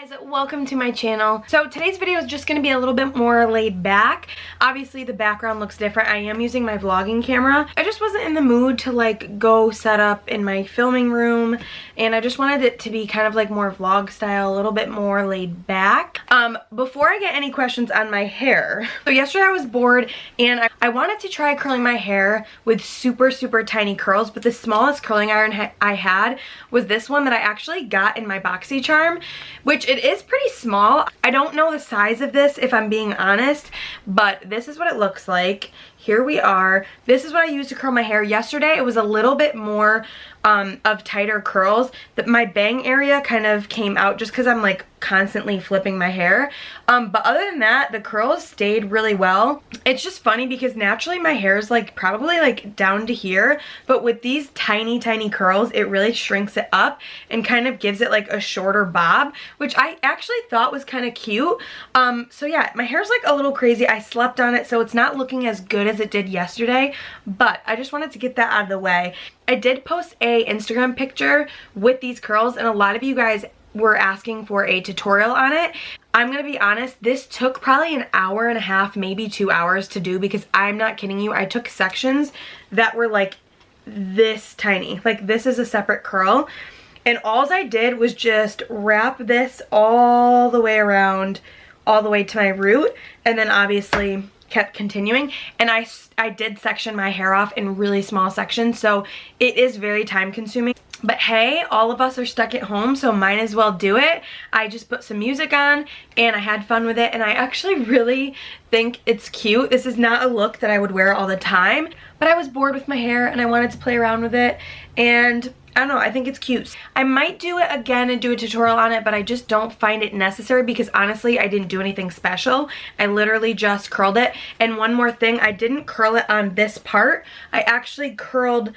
Guys, welcome to my channel. So today's video is just going to be a little bit more laid back. Obviously the background looks different. I am using my vlogging camera. I just wasn't in the mood to like go set up in my filming room, and I just wanted it to be kind of like more vlog style, a little bit more laid back. Before I get any questions on my hair, so yesterday I was bored and I wanted to try curling my hair with super tiny curls, but the smallest curling iron I had was this one that I actually got in my BoxyCharm, which it is pretty small. I don't know the size of this if I'm being honest, but this is what it looks like. Here we are. This is what I used to curl my hair yesterday. It was a little bit more of tighter curls. That my bang area kind of came out just because I'm like constantly flipping my hair. But other than that, the curls stayed really well. It's just funny because naturally my hair is like probably like down to here, but with these tiny curls, it really shrinks it up and kind of gives it like a shorter bob, which I actually thought was kind of cute. So yeah, my hair's like a little crazy. I slept on it, so it's not looking as good as it did yesterday, but I just wanted to get that out of the way. I did post a Instagram picture with these curls, and a lot of you guys were asking for a tutorial on it. I'm gonna be honest, this took probably an hour and a half, maybe 2 hours to do, because I'm not kidding you, I took sections that were like this tiny. Like this is a separate curl, and all I did was just wrap this all the way around, all the way to my root, and then obviously kept continuing. And I did section my hair off in really small sections, so it is very time consuming. But hey, all of us are stuck at home, so might as well do it. I just put some music on and I had fun with it, and I actually really think it's cute. This is not a look that I would wear all the time, but I was bored with my hair and I wanted to play around with it, and I don't know, I think it's cute. I might do it again and do a tutorial on it, but I just don't find it necessary because honestly, I didn't do anything special. I literally just curled it. And one more thing, I didn't curl it on this part. I actually curled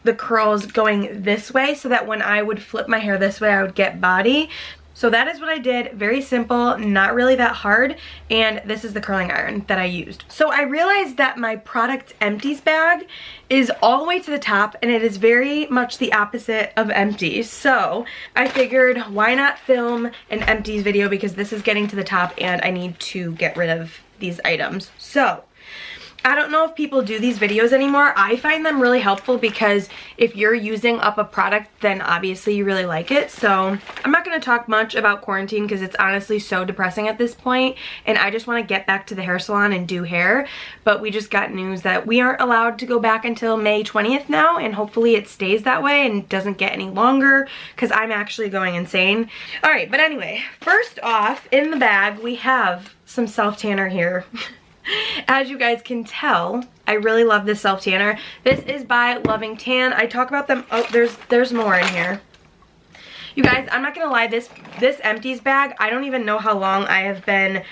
the curls going this way so that when I would flip my hair this way, I would get body. So that is what I did. Very simple, not really that hard, and this is the curling iron that I used. So I realized that my product empties bag is all the way to the top, and it is very much the opposite of empties. So I figured, why not film an empties video, because this is getting to the top and I need to get rid of these items. So I don't know if people do these videos anymore. I find them really helpful because if you're using up a product, then obviously you really like it. So I'm not going to talk much about quarantine because it's honestly so depressing at this point, and I just want to get back to the hair salon and do hair. But we just got news that we aren't allowed to go back until May 20th now, and hopefully it stays that way and doesn't get any longer because I'm actually going insane. Alright, but anyway, first off, in the bag we have some self-tanner here. As you guys can tell, I really love this self-tanner. This is by Loving Tan. I talk about them. Oh, there's more in here. You guys, I'm not gonna lie, this empties bag, I don't even know how long I have been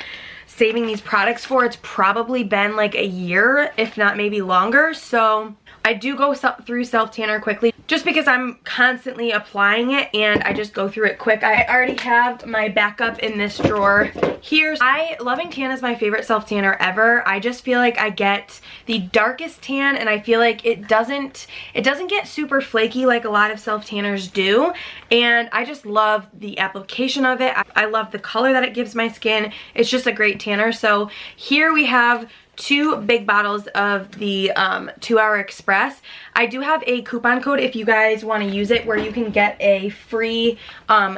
saving these products for. It's probably been like a year, if not maybe longer. So I do go through self-tanner quickly just because I'm constantly applying it, and I just go through it quick. I already have my backup in this drawer here. Loving Tan is my favorite self-tanner ever. I just feel like I get the darkest tan, and I feel like it doesn't get super flaky like a lot of self-tanners do, and I just love the application of it. I love the color that it gives my skin. It's just a great tanner. So here we have 2 big bottles of the 2 Hour Express. I do have a coupon code if you guys want to use it, where you can get a free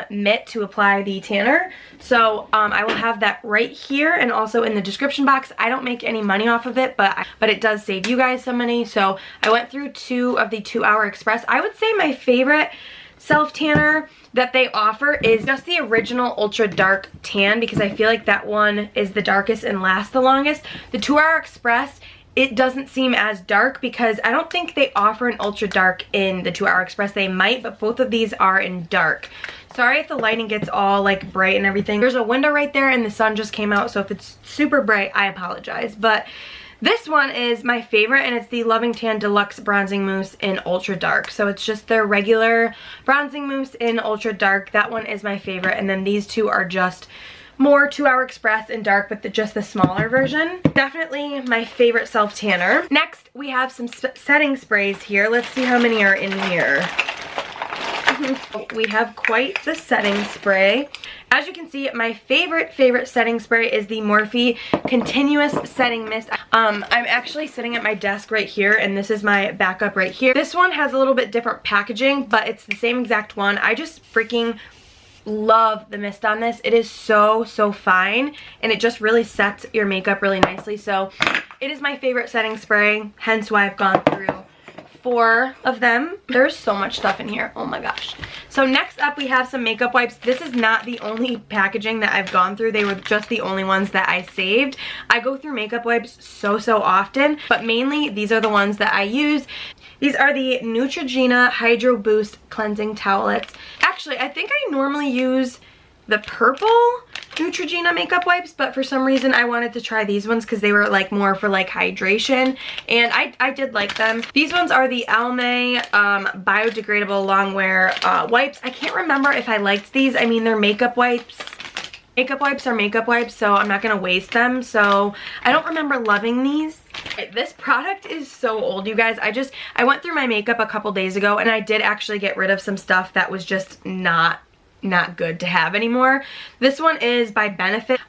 mitt to apply the tanner. So I will have that right here and also in the description box. I don't make any money off of it, but it does save you guys some money. So I went through 2 of the 2 Hour Express. I would say my favorite self-tanner that they offer is just the original ultra dark tan, because I feel like that one is the darkest and lasts the longest. The 2 Hour Express, it doesn't seem as dark because I don't think they offer an ultra dark in the 2 Hour Express. They might, but both of these are in dark. Sorry if the lighting gets all like bright and everything. There's a window right there and the sun just came out, so if it's super bright, I apologize. But this one is my favorite, and it's the Loving Tan Deluxe Bronzing Mousse in Ultra Dark. So it's just their regular bronzing mousse in Ultra Dark. That one is my favorite, and then these 2 are just more 2 Hour Express in dark, but just the smaller version. Definitely my favorite self-tanner. Next, we have some setting sprays here. Let's see how many are in here. We have quite the setting spray. As you can see, my favorite setting spray is the Morphe Continuous Setting Mist. I'm actually sitting at my desk right here, and this is my backup right here. This one has a little bit different packaging, but it's the same exact one. I just freaking love the mist on this. It is so fine, and it just really sets your makeup really nicely. So it is my favorite setting spray, hence why I've gone through 4 of them. There's so much stuff in here, oh my gosh. So next up we have some makeup wipes. This is not the only packaging that I've gone through. They were just the only ones that I saved. I go through makeup wipes so often, but mainly these are the ones that I use. These are the Neutrogena Hydro Boost Cleansing Towelettes. Actually, I think I normally use the purple Neutrogena makeup wipes, but for some reason I wanted to try these ones because they were like more for like hydration, and I did like them. These ones are the Almay biodegradable long wear wipes. I can't remember if I liked these. I mean, they're makeup wipes. Makeup wipes are makeup wipes, so I'm not gonna waste them. So I don't remember loving these. This product is so old, you guys. I went through my makeup a couple days ago, and I did actually get rid of some stuff that was just not good to have anymore. This one is by Benefit.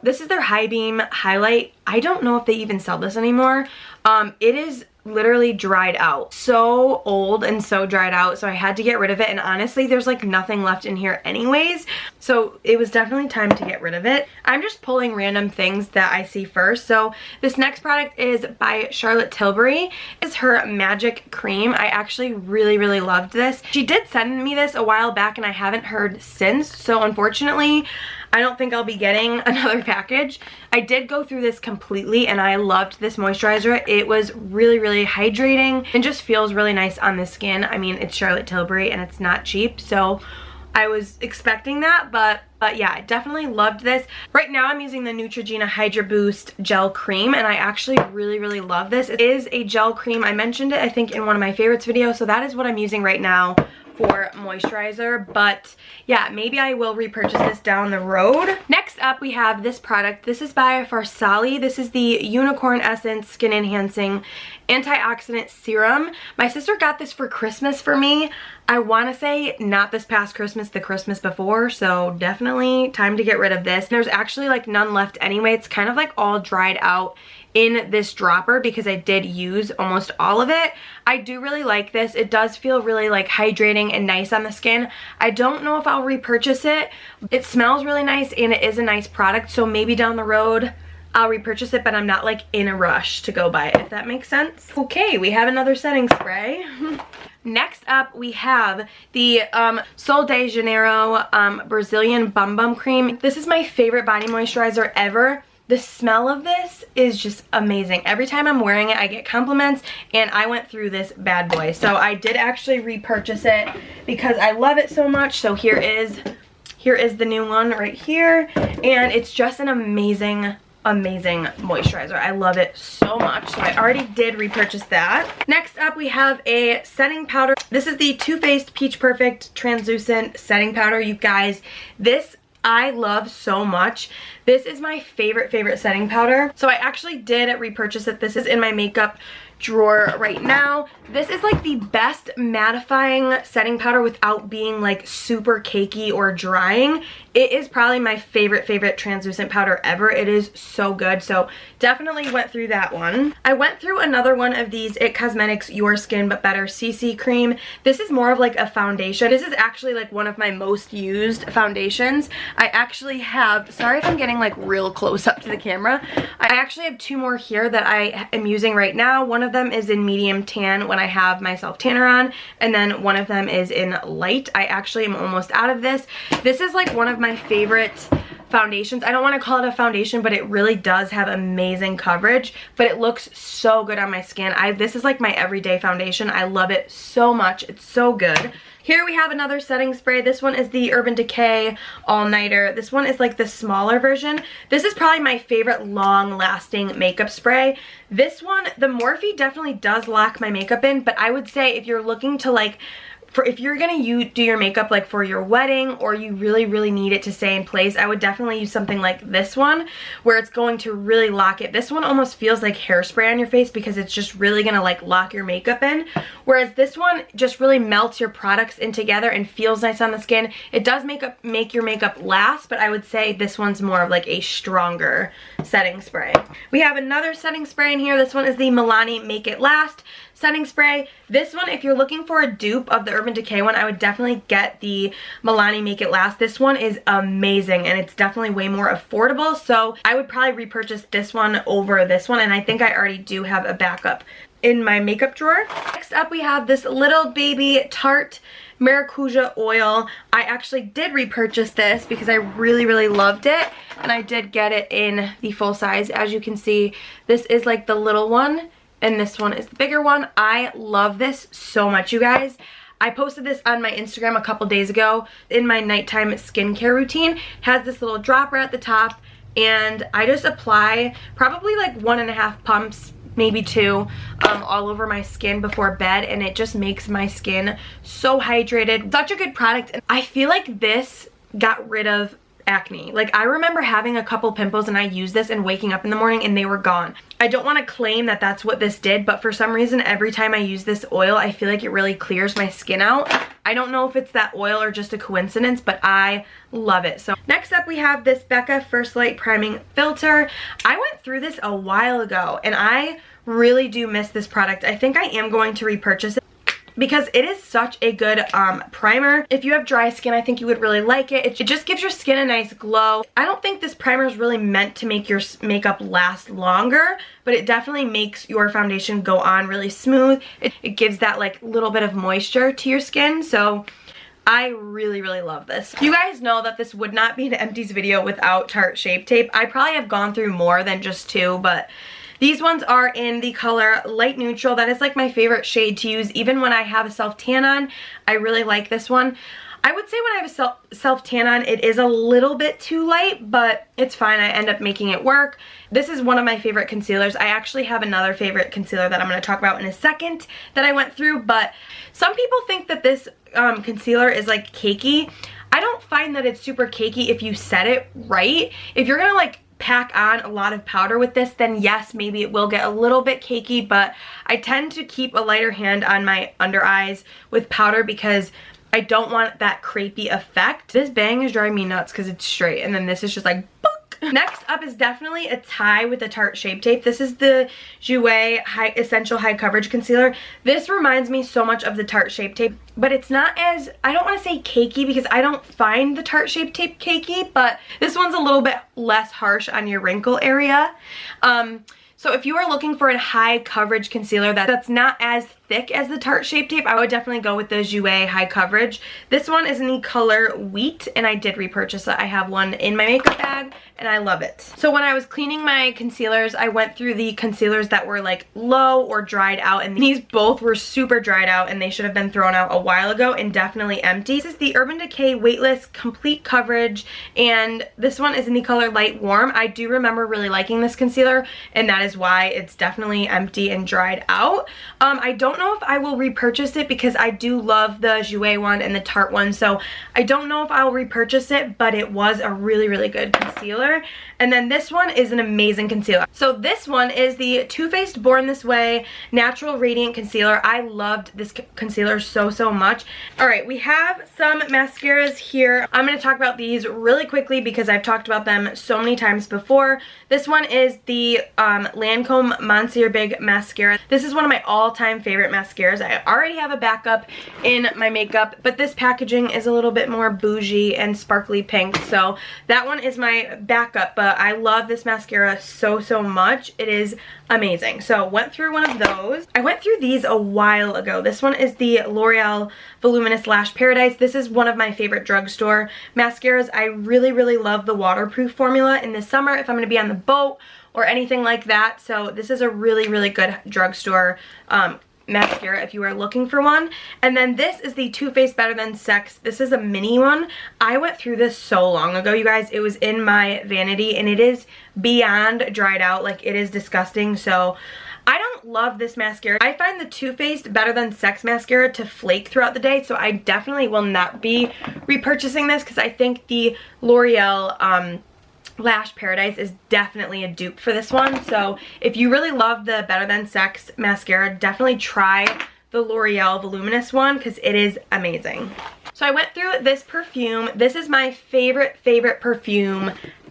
This is their High Beam Highlight. I don't know if they even sell this anymore. It is literally dried out. So old and so dried out, so I had to get rid of it, and honestly there's like nothing left in here anyways, so it was definitely time to get rid of it. I'm just pulling random things that I see first. So this next product is by Charlotte Tilbury. It's her Magic Cream. I actually really loved this. She did send me this a while back and I haven't heard since, so unfortunately I don't think I'll be getting another package. I did go through this completely and I loved this moisturizer. It was really hydrating and just feels really nice on the skin. I mean, it's Charlotte Tilbury and it's not cheap, so I was expecting that, but yeah, I definitely loved this. Right now I'm using the Neutrogena Hydro Boost Gel Cream, and I actually really love this. It is a gel cream. I mentioned it, I think, in one of my favorites videos, so that is what I'm using right now for moisturizer. But yeah, maybe I will repurchase this down the road. Next up we have this product. This is by FARSALI. This is the Unicorn Essence Skin Enhancing Antioxidant Serum. My sister got this for Christmas for me. I want to say not this past Christmas, the Christmas before, so definitely time to get rid of this. There's actually like none left anyway. It's kind of like all dried out in this dropper because I did use almost all of it. I do really like this. It does feel really like hydrating and nice on the skin. I don't know if I'll repurchase it. It smells really nice and it is a nice product, so maybe down the road I'll repurchase it, but I'm not like in a rush to go buy it, if that makes sense. Okay, we have another setting spray. Next up we have the Sol de Janeiro Brazilian Bum Bum Cream. This is my favorite body moisturizer ever. The smell of this is just amazing. Every time I'm wearing it, I get compliments, and I went through this bad boy. So I did actually repurchase it because I love it so much. So here is the new one right here, and it's just an amazing moisturizer. I love it so much, so I already did repurchase that. Next up we have a setting powder. This is the Too Faced Peach Perfect Translucent Setting Powder. You guys, this I love so much. This is my favorite setting powder. So I actually did repurchase it. This is in my makeup drawer right now. This is like the best mattifying setting powder without being like super cakey or drying. It is probably my favorite translucent powder ever. It is so good, so definitely went through that one. I went through another one of these IT Cosmetics Your Skin But Better CC Cream. This is more of like a foundation. This is actually like one of my most used foundations. I actually have, sorry if I'm getting like real close up to the camera, I actually have 2 more here that I am using right now. One of them is in medium tan when I have my self tanner on, and then one of them is in light. I actually am almost out of this. This is like one of my favorite foundations. I don't want to call it a foundation, but it really does have amazing coverage, but it looks so good on my skin. This is like my everyday foundation. I love it so much. It's so good. Here we have another setting spray. This one is the Urban Decay All Nighter. This one is like the smaller version. This is probably my favorite long lasting makeup spray. This one, the Morphe definitely does lock my makeup in, but I would say if you're looking to like for if you're gonna do your makeup like for your wedding, or you really need it to stay in place, I would definitely use something like this one where it's going to really lock it. This one almost feels like hairspray on your face because it's just really gonna like lock your makeup in, whereas this one just really melts your products in together and feels nice on the skin. It does make your makeup last, but I would say this one's more of like a stronger setting spray. We have another setting spray in here. This one is the Milani Make It Last setting spray. This one, if you're looking for a dupe of the Urban Decay one, I would definitely get the Milani Make It Last. This one is amazing and it's definitely way more affordable, so I would probably repurchase this one over this one, and I think I already do have a backup in my makeup drawer. Next up we have this little baby Tarte Maracuja oil. I actually did repurchase this because I really loved it, and I did get it in the full size. As you can see, this is like the little one and this one is the bigger one. I love this so much, you guys. I posted this on my Instagram a couple days ago in my nighttime skincare routine. It has this little dropper at the top, and I just apply probably like 1.5 pumps, maybe 2, all over my skin before bed, and it just makes my skin so hydrated. Such a good product, and I feel like this got rid of acne. Like, I remember having a couple pimples and I used this and waking up in the morning and they were gone. I don't want to claim that that's what this did, but for some reason every time I use this oil I feel like it really clears my skin out. I don't know if it's that oil or just a coincidence, but I love it. So next up we have this BECCA First Light Priming Filter. I went through this a while ago and I really do miss this product. I think I am going to repurchase it because it is such a good primer. If you have dry skin, I think you would really like it. It just gives your skin a nice glow. I don't think this primer is really meant to make your makeup last longer, but it definitely makes your foundation go on really smooth. It gives that like little bit of moisture to your skin, so I really love this. You guys know that this would not be an empties video without Tarte Shape Tape. I probably have gone through more than just 2, but these ones are in the color Light Neutral. That is like my favorite shade to use. Even when I have a self tan on, I really like this one. I would say when I have a self tan on, it is a little bit too light, but it's fine. I end up making it work. This is one of my favorite concealers. I actually have another favorite concealer that I'm going to talk about in a second that I went through, but some people think that this concealer is like cakey. I don't find that it's super cakey if you set it right. If you're going to like pack on a lot of powder with this, then yes, maybe it will get a little bit cakey, but I tend to keep a lighter hand on my under eyes with powder because I don't want that crepey effect. This bang is driving me nuts because it's straight, and then this is just like book. Next up is definitely a tie with the Tarte Shape Tape. This is the JOUER Essential High Coverage Concealer. This reminds me so much of the Tarte Shape Tape, but it's not as, I don't want to say cakey because I don't find the Tarte Shape Tape cakey, but this one's a little bit less harsh on your wrinkle area. So if you are looking for a high coverage concealer that's not as thick as the Tarte Shape Tape, I would definitely go with the JOUER High Coverage. This one is in the color Wheat, and I did repurchase it. I have one in my makeup bag, and I love it. So when I was cleaning my concealers, I went through the concealers that were like low or dried out, and these both were super dried out, and they should have been thrown out a while ago and definitely empty. This is the Urban Decay Weightless Complete Coverage, and this one is in the color Light Warm. I do remember really liking this concealer, and that is why it's definitely empty and dried out. I don't know if I will repurchase it because I do love the JOUER one and the Tarte one, so I don't know if I'll repurchase it, but it was a really good concealer. And then this one is an amazing concealer. So this one is the Too Faced Born This Way Natural Radiant Concealer. I loved this concealer so much. Alright, we have some mascaras here. I'm going to talk about these really quickly because I've talked about them so many times before. This one is the Lancome Monsieur Big Mascara. This is one of my all-time favorite mascaras. I already have a backup in my makeup, but this packaging is a little bit more bougie and sparkly pink, so that one is my backup, but I love this mascara so much. It is amazing. So went through one of those. I went through these a while ago. This one is the L'Oreal Voluminous Lash Paradise. This is one of my favorite drugstore mascaras. I really love the waterproof formula in the summer if I'm going to be on the boat or anything like that. So this is a really good drugstore mascara if you are looking for one. And then this is the Too Faced Better Than Sex. This is a mini one. I went through this so long ago, you guys. It was in my vanity and it is beyond dried out. Like, it is disgusting. So I don't don't love this mascara. I find the Too Faced Better Than Sex mascara to flake throughout the day, so I definitely will not be repurchasing this because I think the L'Oreal Lash Paradise is definitely a dupe for this one. So if you really love the Better Than Sex mascara, definitely try the L'Oreal Voluminous one because it is amazing. So I went through this perfume. This is my favorite perfume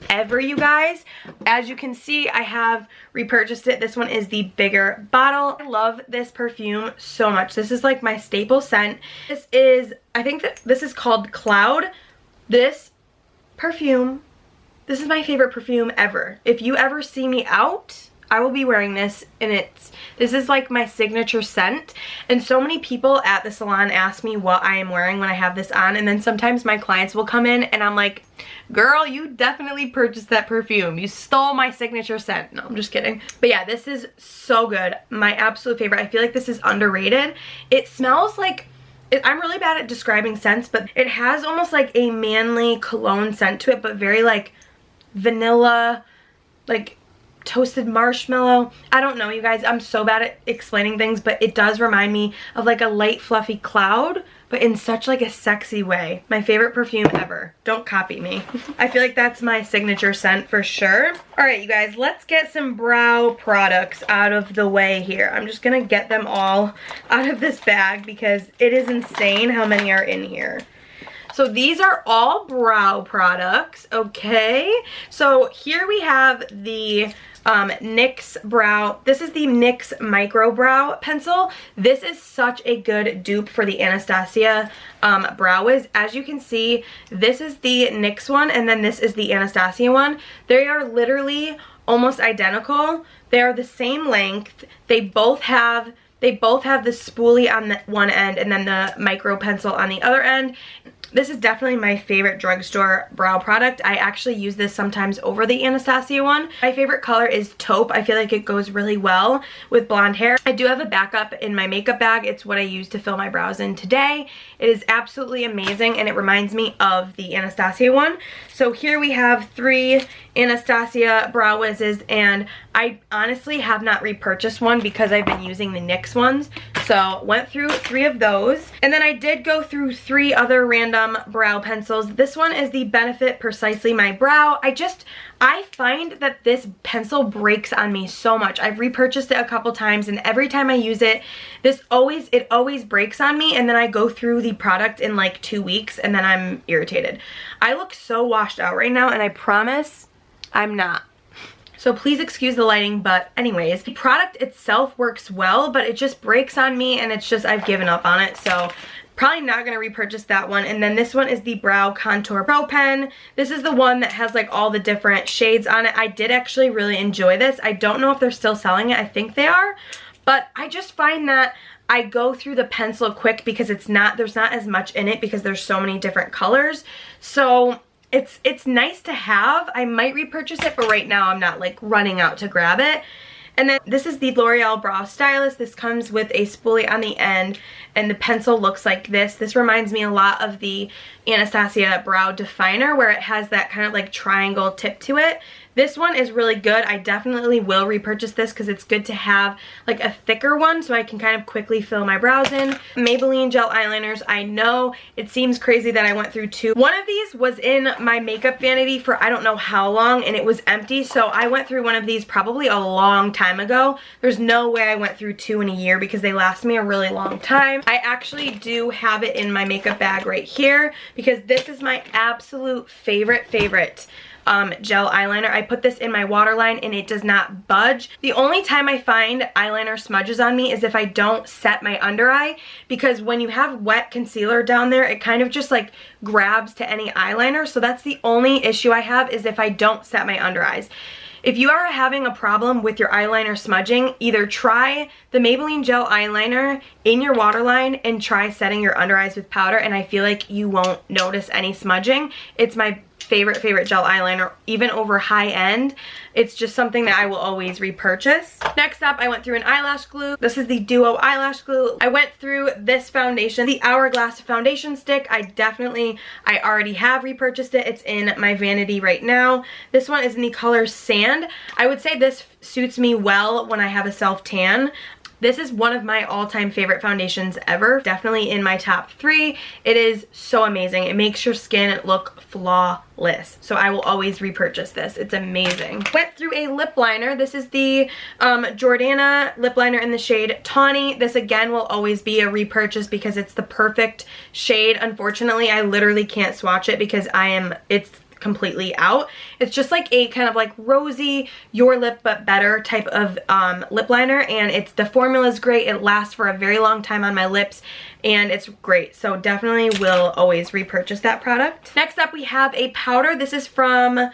ever, you guys. As you can see, I have repurchased it. This one is the bigger bottle. I love this perfume so much. This is like my staple scent. This is, I think that this is called Cloud. This perfume, this is my favorite perfume ever. If you ever see me out, I will be wearing this, and this is like my signature scent. And so many people at the salon ask me what I am wearing when I have this on, and then sometimes my clients will come in and I'm like, girl, you definitely purchased that perfume. You stole my signature scent. No, I'm just kidding. But yeah, this is so good. My absolute favorite. I feel like this is underrated. It smells like, I'm really bad at describing scents, but it has almost like a manly cologne scent to it, but very like vanilla, like toasted marshmallow. I don't know, you guys. I'm so bad at explaining things, but it does remind me of like a light fluffy cloud, but in such like a sexy way. My favorite perfume ever. Don't copy me. I feel like that's my signature scent for sure. All right, you guys, let's get some brow products out of the way here. I'm just gonna get them all out of this bag because it is insane how many are in here. So these are all brow products, okay? So here we have the NYX brow. This is the NYX Micro Brow Pencil. This is such a good dupe for the Anastasia Brow Wiz. As you can see, this is the NYX one, and then this is the Anastasia one. They are literally almost identical. They are the same length. They both have the spoolie on the one end and then the micro pencil on the other end. This is definitely my favorite drugstore brow product. I actually use this sometimes over the Anastasia one. My favorite color is taupe. I feel like it goes really well with blonde hair. I do have a backup in my makeup bag. It's what I use to fill my brows in today. It is absolutely amazing, and it reminds me of the Anastasia one. So here we have 3 Anastasia Brow Wizzes, and I honestly have not repurchased one because I've been using the NYX ones. So went through 3 of those, and then I did go through 3 other random brow pencils. This one is the Benefit Precisely My Brow. I find that this pencil breaks on me so much. I've repurchased it a couple times, and every time I use it, it always breaks on me, and then I go through the product in like 2 weeks, and then I'm irritated. I look so washed out right now, and I promise I'm not. So please excuse the lighting, but anyways, the product itself works well, but it just breaks on me, and it's just, I've given up on it. So probably not going to repurchase that one. And then this one is the Brow Contour Pro Pen. This is the one that has like all the different shades on it. I did actually really enjoy this. I don't know if they're still selling it. I think they are. But I just find that I go through the pencil quick because there's not as much in it because there's so many different colors. So it's nice to have. I might repurchase it, but right now I'm not like running out to grab it. And then this is the L'Oreal Brow Stylist. This comes with a spoolie on the end, and the pencil looks like this. This reminds me a lot of the Anastasia Brow Definer, where it has that kind of like triangle tip to it. This one is really good. I definitely will repurchase this because it's good to have like a thicker one so I can kind of quickly fill my brows in. Maybelline gel eyeliners. I know it seems crazy that I went through 2. One of these was in my makeup vanity for I don't know how long, and it was empty, so I went through one of these probably a long time ago. There's no way I went through 2 in a year because they last me a really long time. I actually do have it in my makeup bag right here because this is my absolute favorite gel eyeliner. I put this in my waterline and it does not budge. The only time I find eyeliner smudges on me is if I don't set my under eye, because when you have wet concealer down there, it kind of just like grabs to any eyeliner. So that's the only issue I have, is if I don't set my under eyes. If you are having a problem with your eyeliner smudging, either try the Maybelline gel eyeliner in your waterline and try setting your under eyes with powder, and I feel like you won't notice any smudging. It's my favorite gel eyeliner, even over high end. It's just something that I will always repurchase. Next up, I went through an eyelash glue. This is the Duo eyelash glue. I went through this foundation, the Hourglass foundation stick. I already have repurchased it. It's in my vanity right now. This one is in the color Sand. I would say this suits me well when I have a self tan. This is one of my all-time favorite foundations ever. Definitely in my top 3. It is so amazing. It makes your skin look flawless. So I will always repurchase this. It's amazing. Went through a lip liner. This is the Jordana lip liner in the shade Tawny. This again will always be a repurchase because it's the perfect shade. Unfortunately, I literally can't swatch it because it's completely out. It's just like a kind of like rosy, your lip but better type of lip liner, and the formula is great. It lasts for a very long time on my lips and it's great. So definitely will always repurchase that product. Next up we have a powder. This is from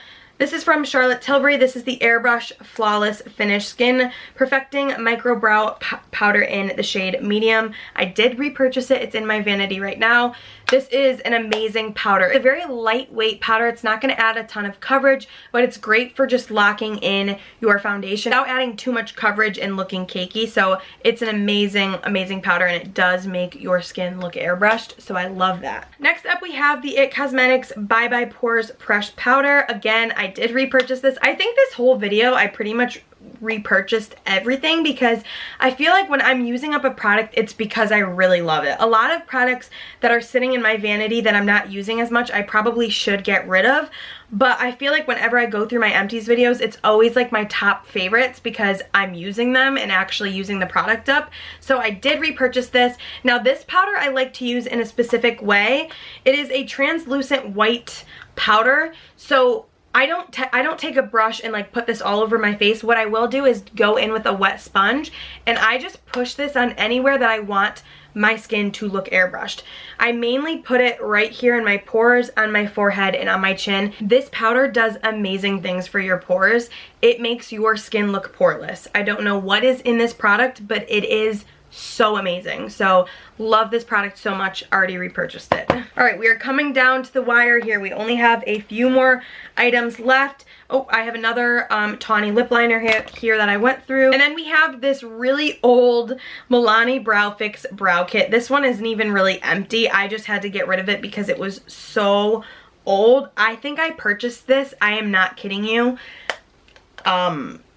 Charlotte Tilbury. This is the Airbrush Flawless Finish Skin Perfecting Micro Brow Powder in the shade Medium. I did repurchase it. It's in my vanity right now. This is an amazing powder. It's a very lightweight powder. It's not going to add a ton of coverage, but it's great for just locking in your foundation without adding too much coverage and looking cakey. So it's an amazing powder, and it does make your skin look airbrushed. So I love that. Next up we have the IT Cosmetics Bye Bye Pores Pressed Powder. Again, I did repurchase this. I think this whole video I pretty much repurchased everything because I feel like when I'm using up a product, it's because I really love it. A lot of products that are sitting in my vanity that I'm not using as much, I probably should get rid of, but I feel like whenever I go through my empties videos, it's always like my top favorites because I'm using them and actually using the product up. So I did repurchase this. Now this powder I like to use in a specific way. It is a translucent white powder, so I don't take a brush and like put this all over my face. What I will do is go in with a wet sponge and I just push this on anywhere that I want my skin to look airbrushed. I mainly put it right here in my pores, on my forehead, and on my chin. This powder does amazing things for your pores. It makes your skin look poreless. I don't know what is in this product, but it is so amazing. So love this product so much. Already repurchased it. All right, we are coming down to the wire here. We only have a few more items left. Oh, I have another Tawny lip liner here that I went through. And then we have this really old Milani Brow Fix Brow Kit. This one isn't even really empty. I just had to get rid of it because it was so old. I think I purchased this, I am not kidding you,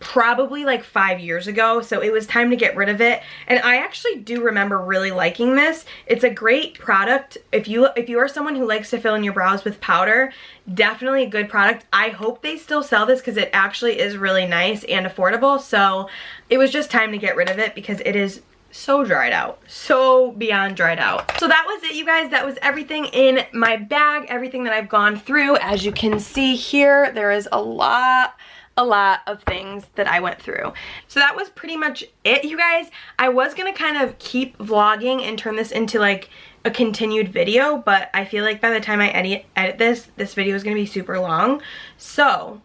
probably like 5 years ago, so it was time to get rid of it. And I actually do remember really liking this. It's a great product. If you are someone who likes to fill in your brows with powder, definitely a good product. I hope they still sell this because it actually is really nice and affordable. So it was just time to get rid of it because it is so dried out, so beyond dried out. So that was it, you guys. That was everything in my bag, everything that I've gone through. As you can see here, there is a lot of things that I went through. So that was pretty much it, you guys. I was gonna kind of keep vlogging and turn this into like a continued video, but I feel like by the time I edit this video is gonna be super long. So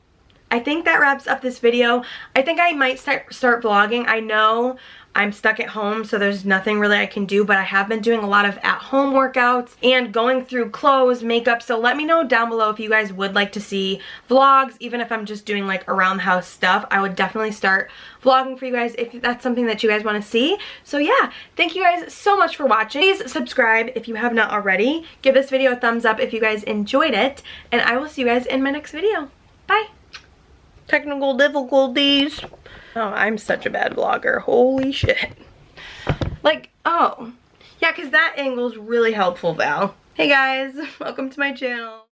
I think that wraps up this video. I think I might start vlogging. I know I'm stuck at home, so there's nothing really I can do, but I have been doing a lot of at-home workouts and going through clothes, makeup, so let me know down below if you guys would like to see vlogs. Even if I'm just doing like around the house stuff, I would definitely start vlogging for you guys if that's something that you guys want to see. So yeah, thank you guys so much for watching. Please subscribe if you have not already. Give this video a thumbs up if you guys enjoyed it, and I will see you guys in my next video. Bye! Technical difficulties. Oh, I'm such a bad vlogger. Holy shit. Like, oh. Yeah, because that angle's really helpful, Val. Hey guys, welcome to my channel.